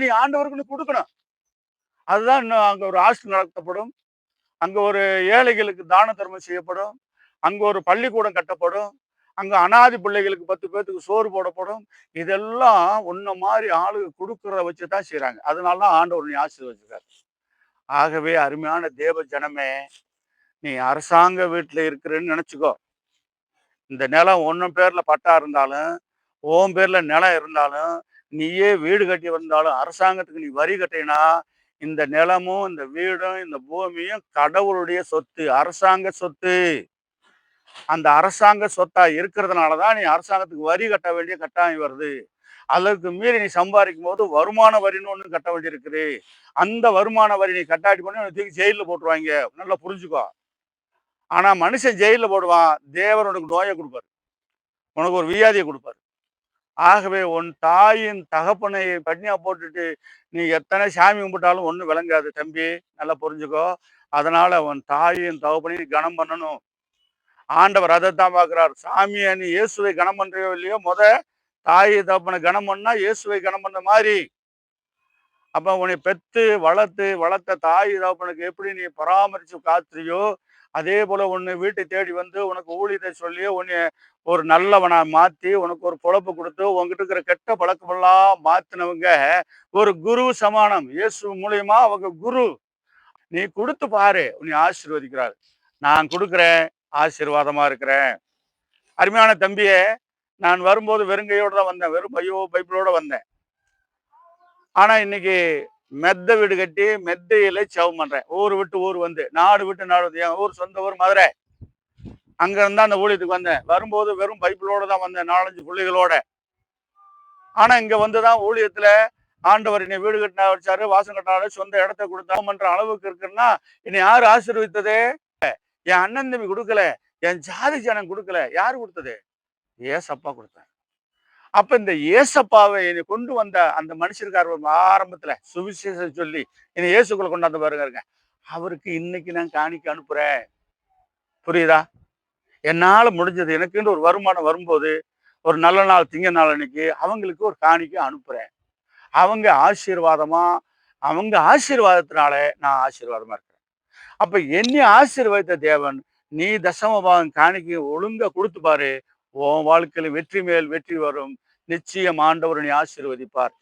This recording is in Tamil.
நீ ஆண்டவருக்கு நீ கொடுக்கணும். அதுதான் இன்னும் அங்க ஒரு ஹாஸ்டல் நடத்தப்படும். அங்க ஒரு ஏழைகளுக்கு தான தர்மம் செய்யப்படும். அங்க ஒரு பள்ளிக்கூடம் கட்டப்படும். அங்க அனாதை பிள்ளைகளுக்கு 10 பேத்துக்கு சோறு போடப்படும். இதெல்லாம் உன்ன மாரி ஆளுக குடுக்குறத வச்சு தான் செய்றாங்க. அதனால தான் ஆண்டவர் உன்னை ஆசீர்வதிச்சிருக்காரு. ஆகவே அருமையான தேவ ஜனமே, நீ அரசாங்க வீட்ல இருக்கிறன்னு நெனச்சுக்கோ. இந்த நிலம் உன் பேர்ல பட்டா இருந்தாலும், உன் பேர்ல நிலம் இருந்தாலும், நீயே வீடு கட்டி வந்தாலும், அரசாங்கத்துக்கு நீ வரி கட்டினா, இந்த நிலமும், இந்த வீடும், இந்த பூமியும் கடவுளுடைய சொத்து. அரசாங்க சொத்து. அந்த அரசாங்க சொத்தா இருக்கிறதுனால தான் நீ அரசாங்கத்துக்கு வரி கட்ட வேண்டிய கட்டாயம் வருது. அதற்கு மீறி நீ சம்பாதிக்கும்போது வருமான வரின்னு ஒண்ணு கட்ட வேண்டியிருக்குது. அந்த வருமான வரி நீ கட்டாட்டி பண்ணி உன்ன தூக்கி ஜெயில்ல போட்டுருவாய்ங்க. நல்லா புரிஞ்சுக்கோ. ஆனா மனுஷன் ஜெயில்ல போடுவான். தேவன் உனக்கு நோய குடுப்பாரு. உனக்கு ஒரு வியாதிய குடுப்பாரு. ஆகவே உன் தாயின் தகப்பனை பட்னியா போட்டுட்டு நீ எத்தனை சாமி கும்பிட்டாலும் ஒண்ணும் விளங்காது தம்பி. நல்லா புரிஞ்சுக்கோ. அதனால உன் தாயின் தகப்பனையும் நீ கனம் பண்ணணும். ஆண்டவர் அதைத்தான் பார்க்கிறார். சாமியை நீ இயேசுவை கனம் பண்றியோ இல்லையோ, தாயை தகப்பனை கனம் பண்ணா இயேசுவை கனம் பண்ண மாதிரி. அப்ப உன்னை பெத்து வளர்த்த தாய் தகப்பனுக்கு எப்படி நீ பராமரிச்சு காத்துறியோ, அதே போல உன்னை வீட்டை தேடி வந்து உனக்கு ஊழியத்தை சொல்லி உன்னை ஒரு நல்லவனா மாத்தி உனக்கு ஒரு பொழப்பு கொடுத்து உன்கிட்ட இருக்கிற கெட்ட பழக்கமெல்லாம் மாத்தினவங்க ஒரு குரு சமானம். இயேசு மூலியமா அவங்க குரு. நீ கொடுத்து பாரு, உன்னை ஆசீர்வதிக்கிறார். நான் கொடுக்கிறேன், ஆசீர்வாதமா இருக்கிறேன். அருமையான தம்பியே, நான் வரும்போது வெறுங்கையோடு தான் வந்தேன். வெறும் பைபிளோட வந்தேன். ஆனா இன்னைக்கு மெத்த வீடு கட்டி மெத்தையில ஜெபம் பண்றேன். ஊர் விட்டு ஊர் வந்து, நாடு விட்டு நாடு வந்து. என் ஊர் சொந்த ஊர் மதுரை. அங்க இருந்தா அந்த ஊழியத்துக்கு வந்தேன். வரும்போது வெறும் பைபிளோட தான் வந்தேன், 4, 5 புள்ளைகளோட. ஆனா இங்க வந்துதான் ஊழியத்துல ஆண்டவர் என்னை வீடு கட்டினா வச்சாரு, வாசம் கட்டினாரு, சொந்த இடத்த கொடுத்தாமன்ற அளவுக்கு இருக்குன்னா, என்னை யாரு ஆசீர்வதித்தது? என் அண்ணன் தம்பி கொடுக்கல, என் ஜாதி ஜனம் கொடுக்கல. யாரு கொடுத்தது? ஏசப்பா கொடுத்தார். அப்ப இந்த ஏசப்பாவை என்னை கொண்டு வந்த அந்த மனுஷருக்காரர் ஆரம்பத்துல சுவிசேஷம் சொல்லி என்னை இயேசுக்குள்ள கொண்டாந்து பாருங்க. அவருக்கு இன்னைக்கு நான் காணிக்க அனுப்புறேன். புரியுதா? என்னால முடிஞ்சது எனக்குன்னு ஒரு வருமானம் வரும்போது, ஒரு நல்ல நாள் திங்க நாள் அன்னைக்கு அவங்களுக்கு ஒரு காணிக்கை அனுப்புறேன். அவங்க ஆசீர்வாதமா, அவங்க ஆசீர்வாதத்தினால நான் ஆசீர்வாதமா இருக்கிறேன். அப்ப என்னை ஆசீர்வதித்த தேவன், நீ தசம பாகம் காணிக்கை ஒழுங்கா கொடுத்து பாரு. உன் வாழ்க்கையில வெற்றி மேல் வெற்றி வரும். நிச்சயம் ஆண்டவர் நீ ஆசீர்வதிப்பார்.